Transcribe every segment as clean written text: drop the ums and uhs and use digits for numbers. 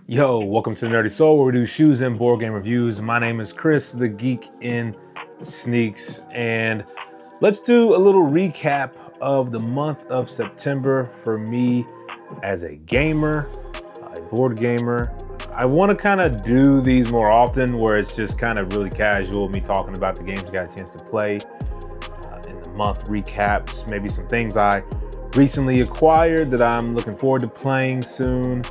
Yo, welcome to the Nerdy Soul, where we do shoes and board game reviews. My name is Chris, the Geek in Sneaks, and let's do a little recap of the month of September for me as a gamer, a board gamer. I want to kind of do these more often where it's just kind of really casual, me talking about the games I got a chance to play in the month recaps, maybe some things I recently acquired that I'm looking forward to playing soon.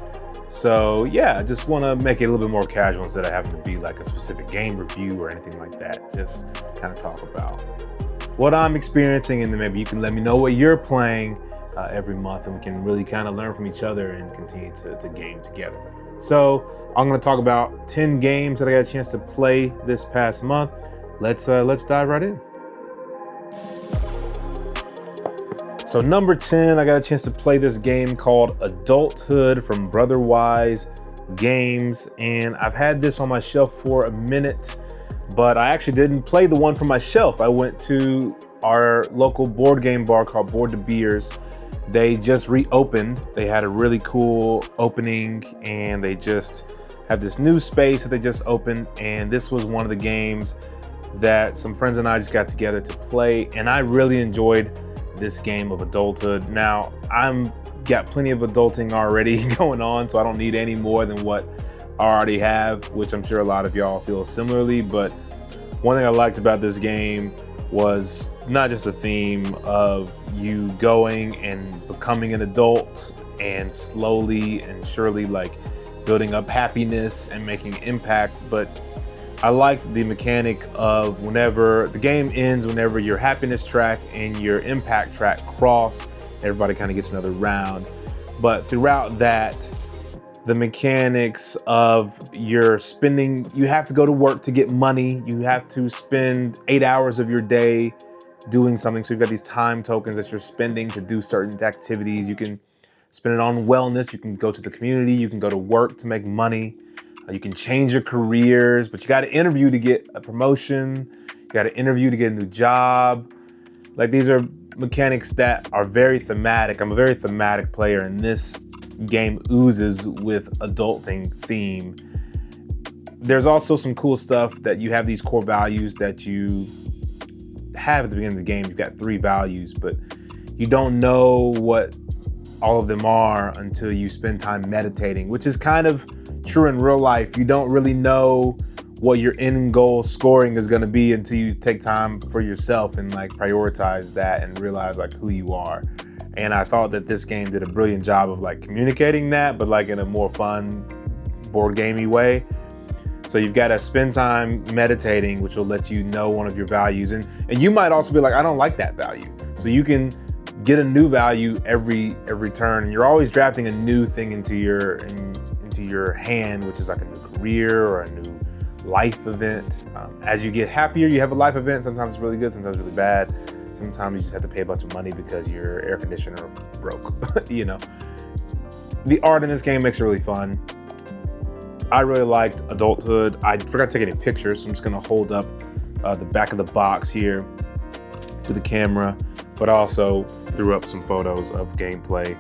So yeah, I just want to make it a little bit more casual instead of having to be like a specific game review or anything like that. Just kind of talk about what I'm experiencing, and then maybe you can let me know what you're playing every month, and we can really kind of learn from each other and continue to game together. So I'm going to talk about 10 games that I got a chance to play this past month. Let's dive right in. So number 10, I got a chance to play this game called Adulthood from Brotherwise Games, and I've had this on my shelf for a minute, but I actually didn't play the one from my shelf. I went to our local board game bar called Board to Beers. They just reopened. They had a really cool opening, and they just have this new space that they just opened, and this was one of the games that some friends and I just got together to play, and I really enjoyed this game of Adulthood. Now, I'm got plenty of adulting already going on, so I don't need any more than what I already have, which I'm sure a lot of y'all feel similarly. But one thing I liked about this game was not just the theme of you going and becoming an adult and slowly and surely like building up happiness and making impact, but I liked the mechanic of whenever the game ends, whenever your happiness track and your impact track cross, everybody kind of gets another round. But throughout that, the mechanics of your spending, you have to go to work to get money. You have to spend 8 hours of your day doing something. So you've got these time tokens that you're spending to do certain activities. You can spend it on wellness. You can go to the community. You can go to work to make money. You can change your careers, but you got to interview to get a promotion. You got to interview to get a new job. Like, these are mechanics that are very thematic. I'm a very thematic player, and this game oozes with adulting theme. There's also some cool stuff that you have these core values that you have at the beginning of the game. You've got 3 values, but you don't know what all of them are until you spend time meditating, which is kind of true in real life. You don't really know what your end goal scoring is going to be until you take time for yourself and like prioritize that and realize like who you are. And I thought that this game did a brilliant job of like communicating that, but like in a more fun board gamey way. So you've got to spend time meditating, which will let you know one of your values. And you might also be like, I don't like that value. So you can get a new value every turn, and you're always drafting a new thing into your hand, which is like a new career or a new life event. As you get happier, you have a life event. Sometimes it's really good, sometimes really bad. Sometimes you just have to pay a bunch of money because your air conditioner broke. You know, the art in this game makes it really fun. I really liked Adulthood. I forgot to take any pictures, so I'm just gonna hold up the back of the box here to the camera, but I also threw up some photos of gameplay.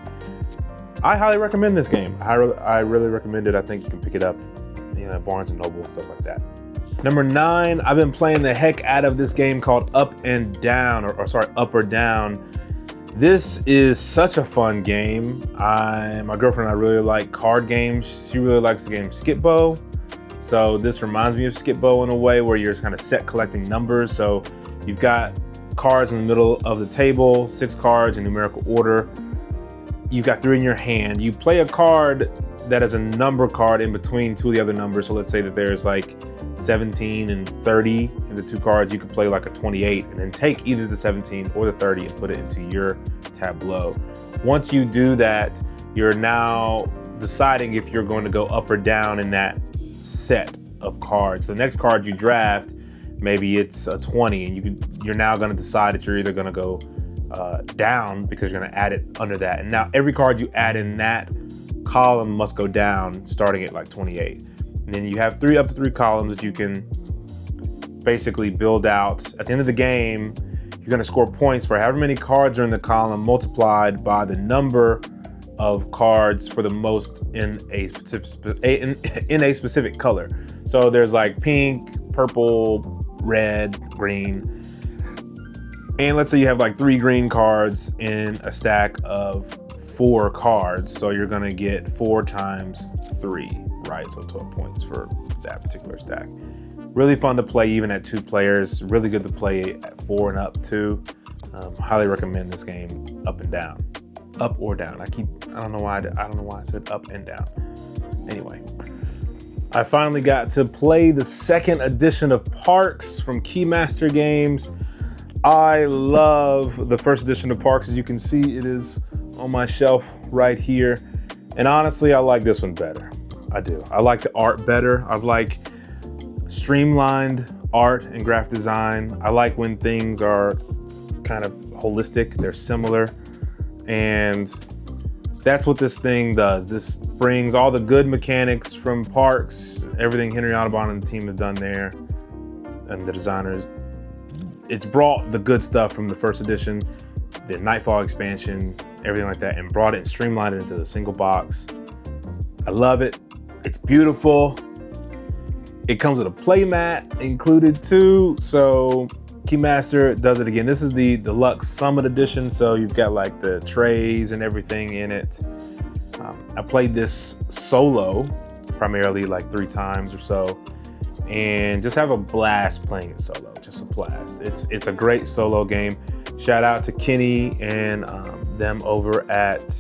I highly recommend this game. I really recommend it. I think you can pick it up, at Barnes & Noble and stuff like that. Number 9, I've been playing the heck out of this game called Up and Down, Up or Down. This is such a fun game. My girlfriend and I really like card games. She really likes the game Skip-Bo. So this reminds me of Skip-Bo in a way where you're just kind of set collecting numbers. So you've got cards in the middle of the table, 6 cards in numerical order. You've got 3 in your hand. You play a card that is a number card in between 2 of the other numbers. So let's say that there's like 17 and 30 in the 2 cards. You could play like a 28 and then take either the 17 or the 30 and put it into your tableau. Once you do that, you're now deciding if you're going to go up or down in that set of cards. So the next card you draft, maybe it's a 20, and you're now going to decide that you're either going to go down because you're going to add it under that. And now every card you add in that column must go down starting at like 28. And then you have up to 3 columns that you can basically build out. At the end of the game, you're going to score points for however many cards are in the column multiplied by the number of cards for the most in a specific color. So there's like pink, purple, red, green. And let's say you have like 3 green cards in a stack of 4 cards. So you're gonna get 4 times 3, right? So 12 points for that particular stack. Really fun to play even at 2 players. Really good to play at 4 and up too. Highly recommend this game up and down. Up or down. I don't know why I said up and down. Anyway, I finally got to play the 2nd edition of Parks from Keymaster Games. I love the 1st edition of Parks. As you can see, it is on my shelf right here. And honestly, I like this one better. I do. I like the art better. I like streamlined art and graphic design. I like when things are kind of holistic, they're similar. And that's what this thing does. This brings all the good mechanics from Parks, everything Henry Audubon and the team have done there, and the designers. It's brought the good stuff from the 1st edition, the Nightfall expansion, everything like that, and brought it and streamlined it into the single box. I love it. It's beautiful. It comes with a playmat included too, so Keymaster does it again. This is the Deluxe Summit Edition, so you've got like the trays and everything in it. I played this solo, primarily like 3 times or so, and just have a blast playing it solo, just a blast. It's a great solo game. Shout out to Kenny and them over at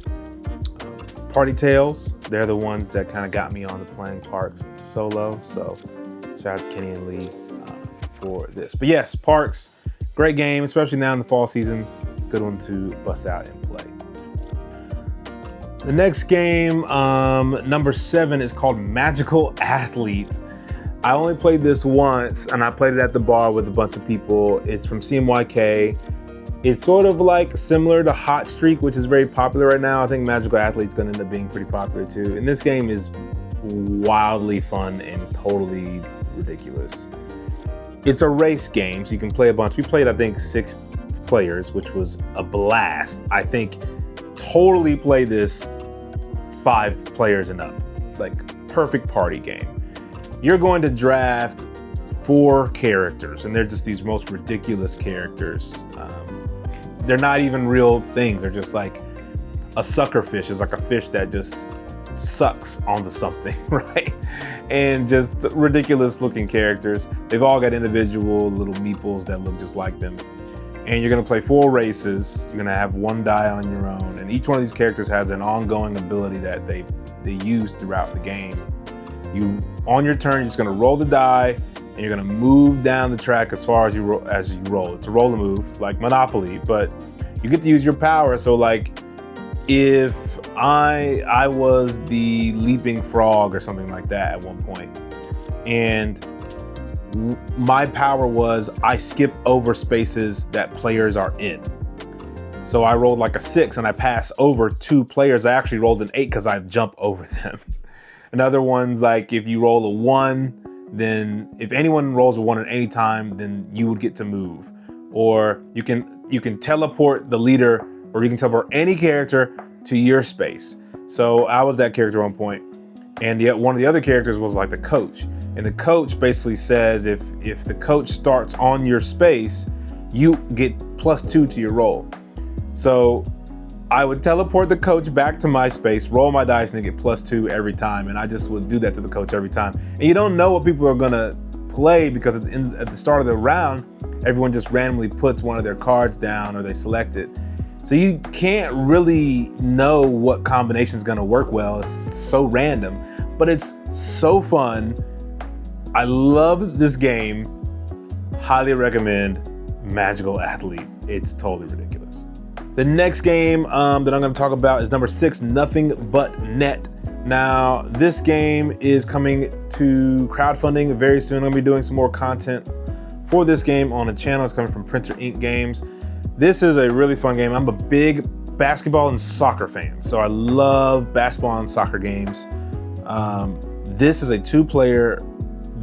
Party Tales. They're the ones that kind of got me on to playing Parks solo, so shout out to Kenny and Lee for this. But yes, Parks, great game, especially now in the fall season. Good one to bust out and play. The next game, number 7, is called Magical Athlete. I only played this once, and I played it at the bar with a bunch of people. It's from CMYK. It's sort of like similar to Hot Streak, which is very popular right now. I think Magical Athlete's gonna end up being pretty popular too. And this game is wildly fun and totally ridiculous. It's a race game, so you can play a bunch. We played, I think, 6 players, which was a blast. I think totally play this 5 players and up. Like, perfect party game. You're going to draft 4 characters, and they're just these most ridiculous characters. They're not even real things. They're just like a sucker fish is like a fish that just sucks onto something, right? And just ridiculous looking characters. They've all got individual little meeples that look just like them. And you're gonna play 4 races. You're gonna have 1 die on your own. And each one of these characters has an ongoing ability that they use throughout the game. On your turn, you're just gonna roll the die, and you're gonna move down the track as far as you roll. It's a roll and move, like Monopoly, but you get to use your power. So like, if I was the leaping frog or something like that at one point, and my power was I skip over spaces that players are in. So I rolled like a 6 and I pass over 2 players. I actually rolled an 8 because I jump over them. Another one's like, if you roll a 1, then if anyone rolls a 1 at any time, then you would get to move. Or you can teleport the leader, or you can teleport any character to your space. So I was that character at one point, and yet one of the other characters was like the coach. And the coach basically says if the coach starts on your space, you get +2 to your roll. So I would teleport the coach back to my space, roll my dice, and get +2 every time. And I just would do that to the coach every time. And you don't know what people are gonna play, because at the start of the round, everyone just randomly puts one of their cards down or they select it. So you can't really know what combination is gonna work well. It's so random, but it's so fun. I love this game. Highly recommend Magical Athlete. It's totally ridiculous. The next game that I'm gonna talk about is number 6, Nothing But Net. Now, this game is coming to crowdfunding very soon. I'm gonna be doing some more content for this game on the channel. It's coming from Printer Inc. Games. This is a really fun game. I'm a big basketball and soccer fan, so I love basketball and soccer games. This is a 2-player,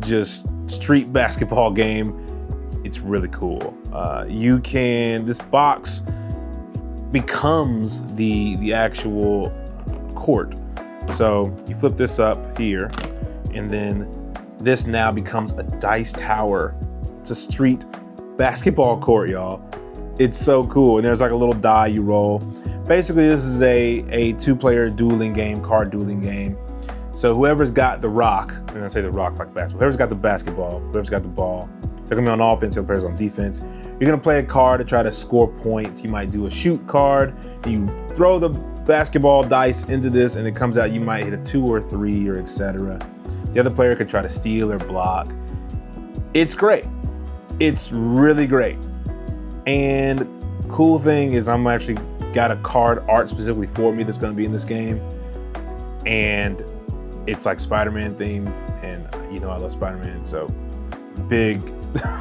just street basketball game. It's really cool. This box becomes the actual court. So you flip this up here, and then this now becomes a dice tower. It's a street basketball court, y'all. It's so cool. And there's like a little die you roll. Basically, this is a two-player dueling game, card dueling game. So whoever's got the rock, I'm gonna say the rock like basketball, whoever's got the basketball, whoever's got the ball, they're gonna be on offense, the other player's on defense. You're gonna play a card to try to score points. You might do a shoot card. You throw the basketball dice into this and it comes out, you might hit a 2 or 3 or etc. The other player could try to steal or block. It's great. It's really great. And cool thing is I'm actually got a card art specifically for me that's gonna be in this game. And it's like Spider-Man themed, and you know I love Spider-Man, so big.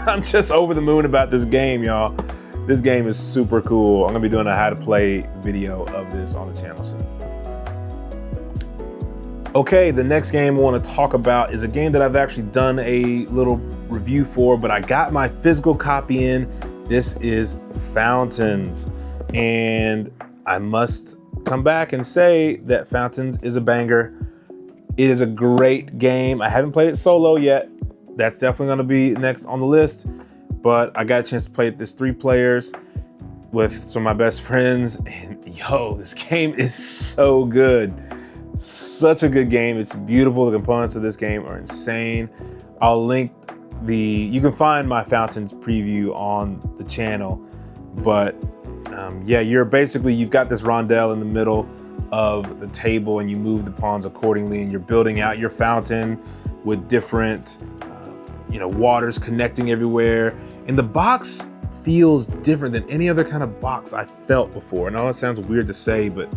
I'm just over the moon about this game, y'all. This game is super cool. I'm gonna be doing a how to play video of this on the channel soon. Okay, the next game I want to talk about is a game that I've actually done a little review for, but I got my physical copy in. This is Fountains, and I must come back and say that Fountains is a banger. It is a great game. I haven't played it solo yet. That's definitely gonna be next on the list, but I got a chance to play this 3 players with some of my best friends, and yo, this game is so good. Such a good game. It's beautiful. The components of this game are insane. I'll link you can find my Fountains preview on the channel, but yeah, you've got this rondelle in the middle of the table and you move the pawns accordingly, and you're building out your fountain with different waters connecting everywhere. And the box feels different than any other kind of box I felt before. I know it sounds weird to say, but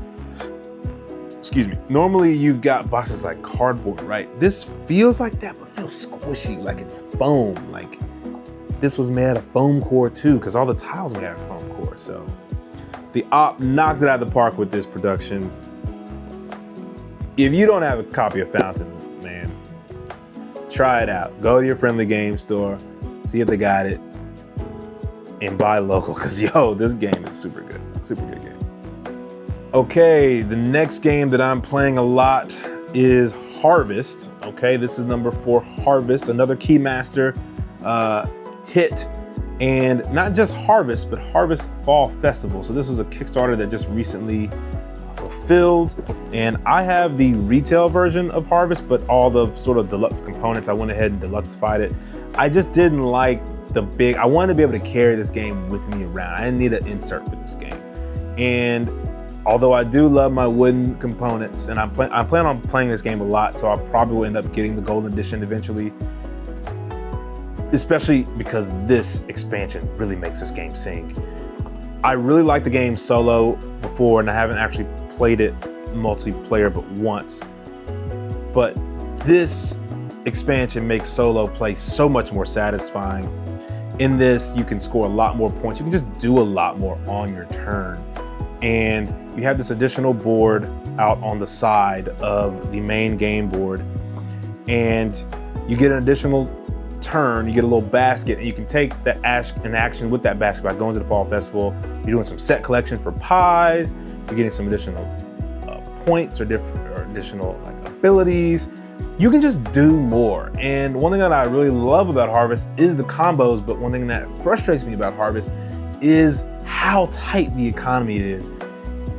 excuse me. Normally you've got boxes like cardboard, right? This feels like that, but feels squishy, like it's foam. Like this was made out of foam core too, because all the tiles made out of foam core. So the op knocked it out of the park with this production. If you don't have a copy of Fountains, man, try it out. Go to your friendly game store, see if they got it, and buy local, because yo, this game is super good. Super good game. Okay, the next game that I'm playing a lot is Harvest. Okay, this is number 4, Harvest, another Keymaster hit. And not just Harvest, but Harvest Fall Festival. So this was a Kickstarter that just recently fulfilled. And I have the retail version of Harvest, but all the sort of deluxe components, I went ahead and deluxeified it. I just didn't like I wanted to be able to carry this game with me around. I didn't need an insert for this game. And although I do love my wooden components, and I plan on playing this game a lot, so I probably will end up getting the Golden Edition eventually, especially because this expansion really makes this game sing. I really liked the game solo before, and I haven't actually played it multiplayer but once. But this expansion makes solo play so much more satisfying. In this, you can score a lot more points. You can just do a lot more on your turn. And you have this additional board out on the side of the main game board. And you get an additional turn, you get a little basket, and you can take that an action with that basket by going to the Fall Festival. You're doing some set collection for pies. You're getting some additional points or additional abilities. You can just do more. And one thing that I really love about Harvest is the combos, but one thing that frustrates me about Harvest is how tight the economy is.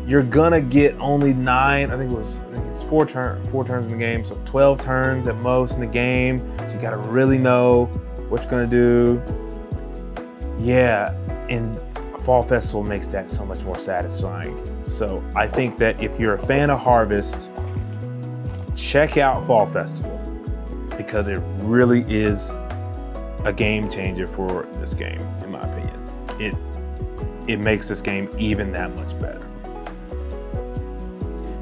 You're gonna get only 9, I think it's 4 turns in the game, so 12 turns at most in the game. So you gotta really know what you're gonna do. Yeah, and Fall Festival makes that so much more satisfying. So I think that if you're a fan of Harvest, check out Fall Festival, because it really is a game changer for this game, in my opinion. It makes this game even that much better.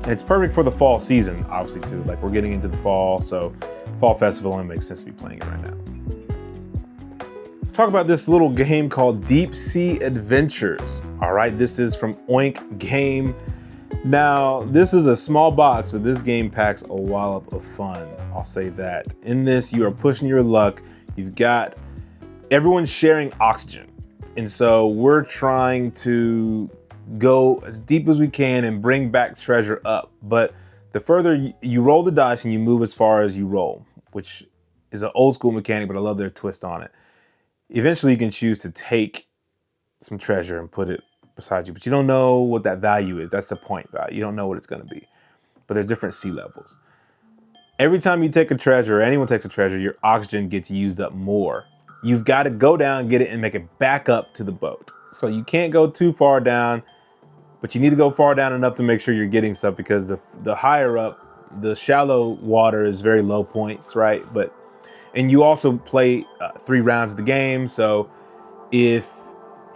And it's perfect for the fall season, obviously, too. Like, we're getting into the fall, so Fall Festival only makes sense to be playing it right now. Talk about this little game called Deep Sea Adventures. All right, this is from Oink Game. Now, this is a small box, but this game packs a wallop of fun. I'll say that. In this, you are pushing your luck. You've got everyone sharing oxygen. And so we're trying to go as deep as we can and bring back treasure up. But The further you roll the dice and you move as far as you roll, which is an old school mechanic, but I love their twist on it. Eventually you can choose to take some treasure and put it beside you, but you don't know what that value is. That's the point value. You don't know what it's going to be, but there's different sea levels. Every time you take a treasure, or anyone takes a treasure, your oxygen gets used up more. You've got to go down, get it, and make it back up to the boat. So you can't go too far down, but you need to go far down enough to make sure you're getting stuff, because the higher up, the shallow water is very low points, right? And you also play 3 rounds of the game, so if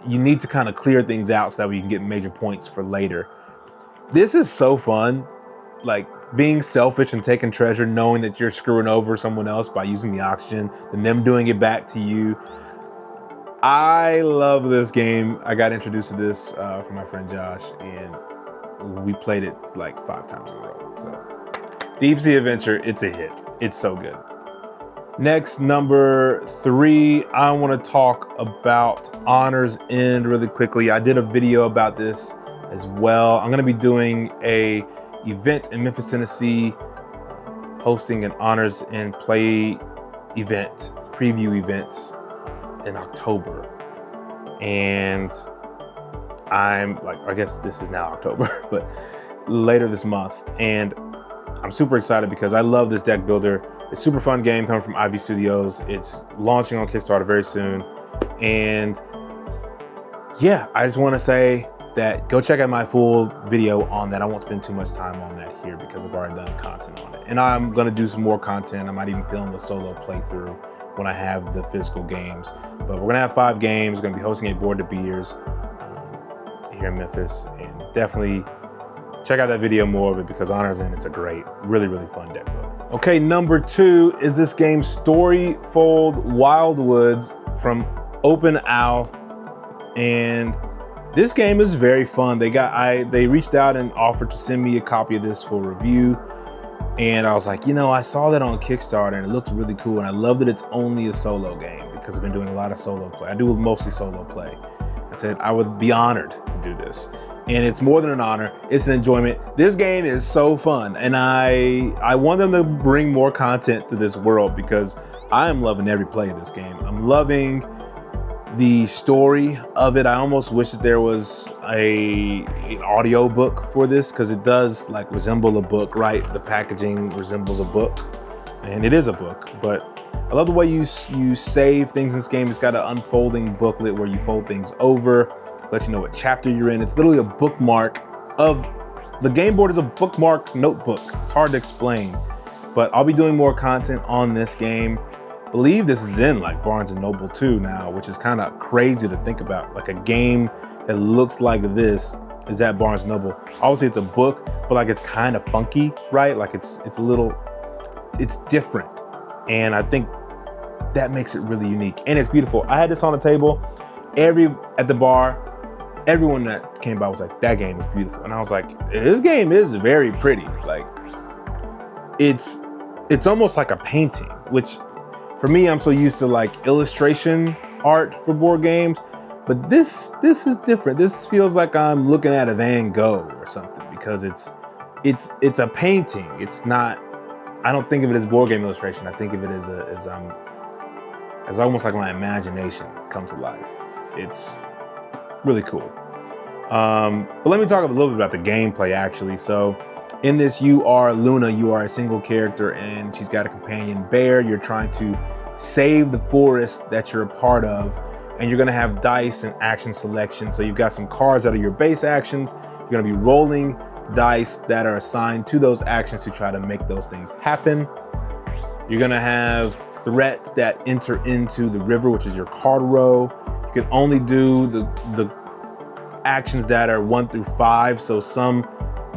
you need to kind of clear things out so that we can get major points for later. This is so fun, like being selfish and taking treasure, knowing that you're screwing over someone else by using the oxygen and them doing it back to you. I love this game. I got introduced to this from my friend Josh, and we played it like 5 times in a row. So Deep Sea Adventure, it's a hit. It's so good. Next, number 3, I want to talk about Honor's End really quickly. I did a video about this as well. I'm going to be doing a event in Memphis, Tennessee, hosting an Honor's End play event, preview events in October. And I guess this is now October, but later this month. And I'm super excited because I love this deck builder. It's a super fun game coming from Ivy Studios. It's launching on Kickstarter very soon. And yeah, I just want to say that go check out my full video on that. I won't spend too much time on that here because I've already done content on it. And I'm going to do some more content. I might even film a solo playthrough when I have the physical games. But we're going to have 5 games. We're going to be hosting a Board to Beers here in Memphis. And definitely check out that video, more of it, because Honor's End, it's a great, really, really fun deck builder. Okay, number 2 is this game Storyfold Wildwoods from Open Owl. And this game is very fun. They reached out and offered to send me a copy of this for review. And I was like, I saw that on Kickstarter and it looks really cool. And I love that it's only a solo game because I've been doing a lot of solo play. I do mostly solo play. I said I would be honored to do this. And it's more than an honor, it's an enjoyment. This game is so fun. And I want them to bring more content to this world because I am loving every play of this game. I'm loving the story of it. I almost wish that there was an audio book for this because it does like resemble a book, right? The packaging resembles a book and it is a book, but I love the way you save things in this game. It's got an unfolding booklet where you fold things over, let you know what chapter you're in. It's literally a bookmark of the game board is a bookmark notebook. It's hard to explain, but I'll be doing more content on this game. I believe this is in like Barnes & Noble too now, which is kind of crazy to think about. Like a game that looks like this is at Barnes & Noble. Obviously it's a book, but like it's kind of funky, right? Like it's different. And I think that makes it really unique. And it's beautiful. I had this on the table. At the bar, everyone that came by was like, that game is beautiful. And I was like, this game is very pretty. Like it's almost like a painting, which for me, I'm so used to like illustration art for board games, but this is different. This feels like I'm looking at a Van Gogh or something because it's a painting. It's not, I don't think of it as board game illustration. I think of it as almost like my imagination come to life. It's really cool. But let me talk a little bit about the gameplay actually. So in this, you are Luna, you are a single character and she's got a companion bear. You're trying to save the forest that you're a part of, and you're gonna have dice and action selection. So you've got some cards that are your base actions. You're gonna be rolling dice that are assigned to those actions to try to make those things happen. You're gonna have threats that enter into the river, which is your card row. You can only do the actions that are 1 through 5. So some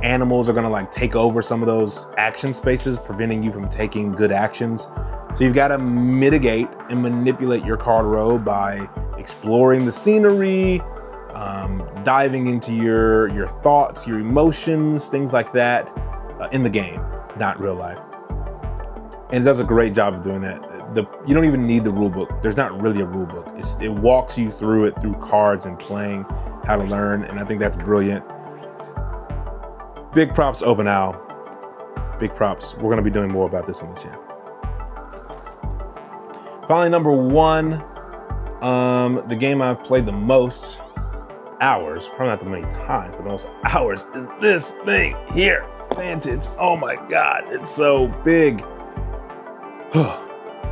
animals are gonna like take over some of those action spaces, preventing you from taking good actions. So you've gotta mitigate and manipulate your card row by exploring the scenery, diving into your thoughts, your emotions, things like that in the game, not real life. And it does a great job of doing that. You don't even need the rule book. There's not really a rule book. It walks you through it through cards and playing how to learn. And I think that's brilliant. Big props to Open Owl. big props. We're gonna be doing more about this on this channel. Finally, number 1, the game I've played the most hours, probably not the many times, but the most hours, is this thing here, Vantage. Oh my God, it's so big.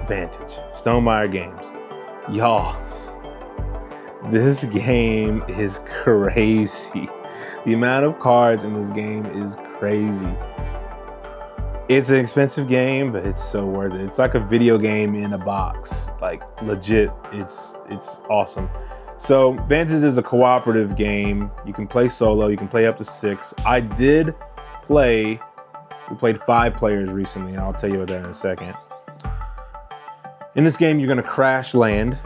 Vantage, Stonemaier Games. Y'all, this game is crazy. The amount of cards in this game is crazy. It's an expensive game, but it's so worth it. It's like a video game in a box, like legit. It's awesome. So Vantage is a cooperative game. You can play solo, you can play up to 6. We played 5 players recently, and I'll tell you about that in a second. In this game, you're gonna crash land,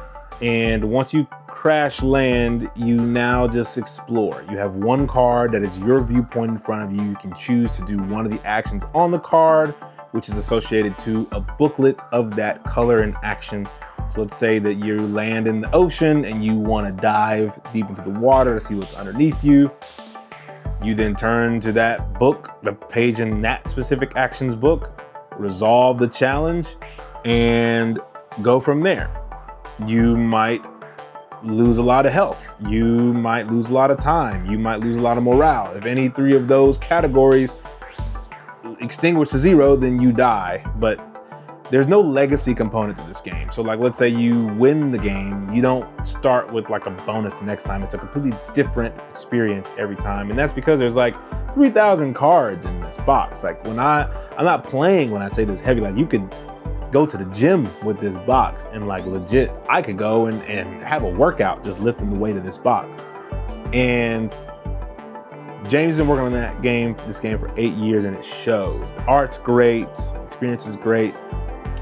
and once you crash land, you now just explore. You have 1 card that is your viewpoint in front of you. You can choose to do one of the actions on the card, which is associated to a booklet of that color and action. So let's say that you land in the ocean and you wanna dive deep into the water to see what's underneath you. You then turn to that book, the page in that specific actions book, resolve the challenge, and go from there. You might lose a lot of health. You might lose a lot of time. You might lose a lot of morale. If any 3 of those categories extinguish to 0, then you die. But there's no legacy component to this game. So like, let's say you win the game, you don't start with like a bonus the next time. It's a completely different experience every time. And that's because there's like 3,000 cards in this box. Like I'm not playing when I say this heavy. Like you could go to the gym with this box and like legit, I could go and have a workout just lifting the weight of this box. And James has been working on this game for 8 years, and it shows. The art's great, the experience is great.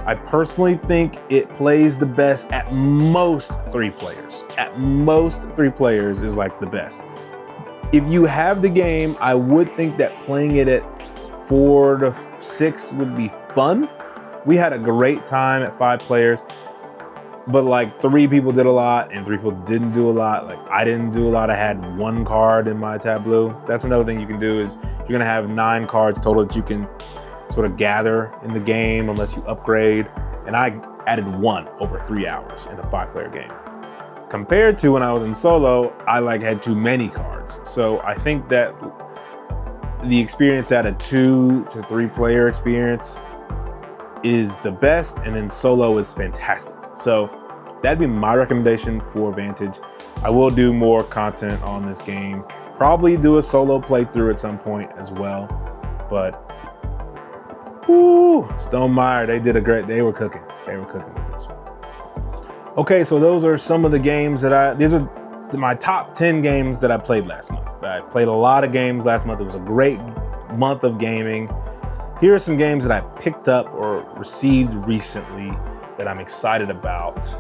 I personally think it plays the best at most 3 players. At most 3 players is like the best. If you have the game, I would think that playing it at 4 to 6 would be fun. We had a great time at 5 players, but like 3 people did a lot and 3 people didn't do a lot. Like I didn't do a lot. I had 1 card in my tableau. That's another thing you can do, is you're gonna have 9 cards total that you can sort of gather in the game unless you upgrade. And I added 1 over 3 hours in a 5-player game. Compared to when I was in solo, I like had too many cards. So I think that the experience at a 2 to 3 player experience is the best, and then solo is fantastic. So that'd be my recommendation for Vantage. I will do more content on this game. Probably do a solo playthrough at some point as well. But whoo, Stonemaier, they were cooking. They were cooking with this one. Okay, so those are some of the games that these are my top 10 games that I played last month. I played a lot of games last month. It was a great month of gaming. Here are some games that I picked up or received recently that I'm excited about.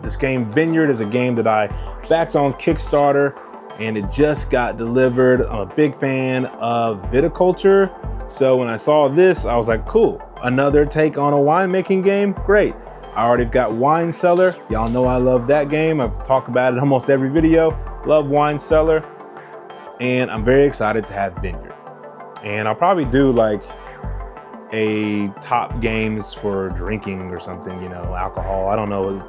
This game, Vineyard, is a game that I backed on Kickstarter, and it just got delivered. I'm a big fan of viticulture. So when I saw this, I was like, cool, another take on a winemaking game, great. I already got Wine Cellar. Y'all know I love that game. I've talked about it almost every video. Love Wine Cellar. And I'm very excited to have Vineyard. And I'll probably do like a top games for drinking or something, you know, alcohol. I don't know,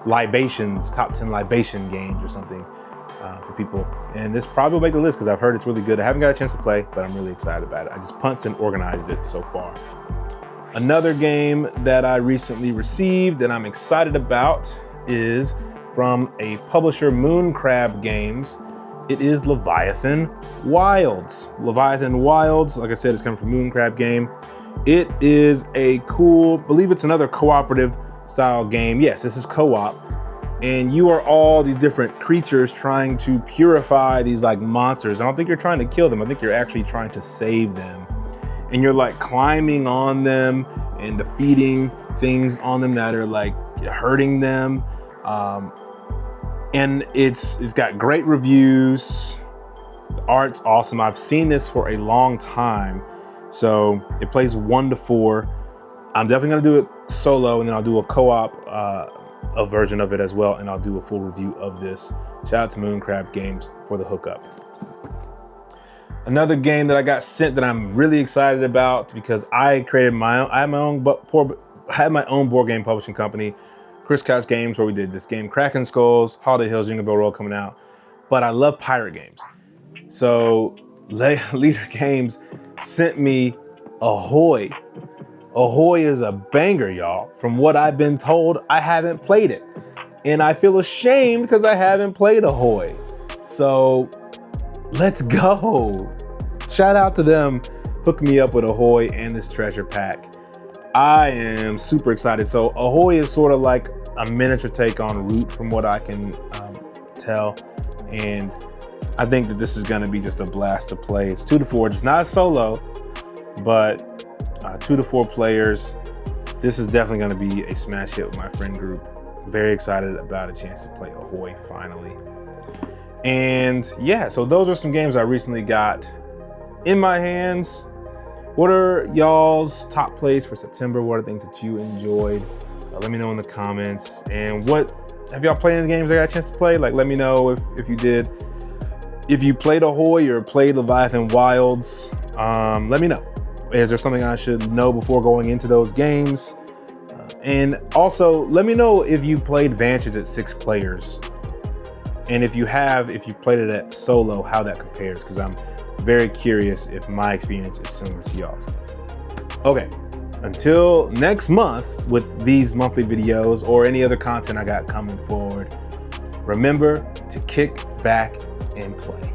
libations, top 10 libation games or something for people. And this probably will make the list because I've heard it's really good. I haven't got a chance to play, but I'm really excited about it. I just punched and organized it so far. Another game that I recently received that I'm excited about is from a publisher, Moon Crab Games. It is Leviathan Wilds. Leviathan Wilds, like I said, it's coming from Moon Crab Game. It is a cool, I believe it's another cooperative style game. Yes, this is co-op. And you are all these different creatures trying to purify these like monsters. I don't think you're trying to kill them. I think you're actually trying to save them. And you're like climbing on them and defeating things on them that are like hurting them. And it's got great reviews. The art's awesome. I've seen this for a long time. So it plays 1 to 4. I'm definitely gonna do it solo, and then I'll do a co-op a version of it as well, and I'll do a full review of this. Shout out to Moon Crab Games for the hookup. Another game that I got sent that I'm really excited about because I created my own, I had my own board game publishing company, Chris Couch Games, where we did this game, Kraken Skulls, Holiday Hills, Jingle Bell Roll coming out. But I love pirate games. So Leader Games sent me Ahoy. Ahoy is a banger, y'all. From what I've been told, I haven't played it. And I feel ashamed because I haven't played Ahoy. So let's go. Shout out to them hooking me up with Ahoy and this treasure pack. I am super excited. So Ahoy is sort of like a miniature take on Root from what I can tell. And I think that this is gonna be just a blast to play. It's 2 to 4, it's not a solo, but 2 to 4 players. This is definitely gonna be a smash hit with my friend group. Very excited about a chance to play Ahoy finally. And yeah, so those are some games I recently got in my hands. What are y'all's top plays for September? What are things that you enjoyed? Let me know in the comments. And what have y'all played any games I got a chance to play? Like, let me know if you did. If you played Ahoy or played Leviathan Wilds, let me know. Is there something I should know before going into those games? And also, let me know if you played Vantage at 6 players. And if you played it at solo, how that compares, because I'm very curious if my experience is similar to y'all's. Okay, until next month with these monthly videos or any other content I got coming forward, remember to kick back and play.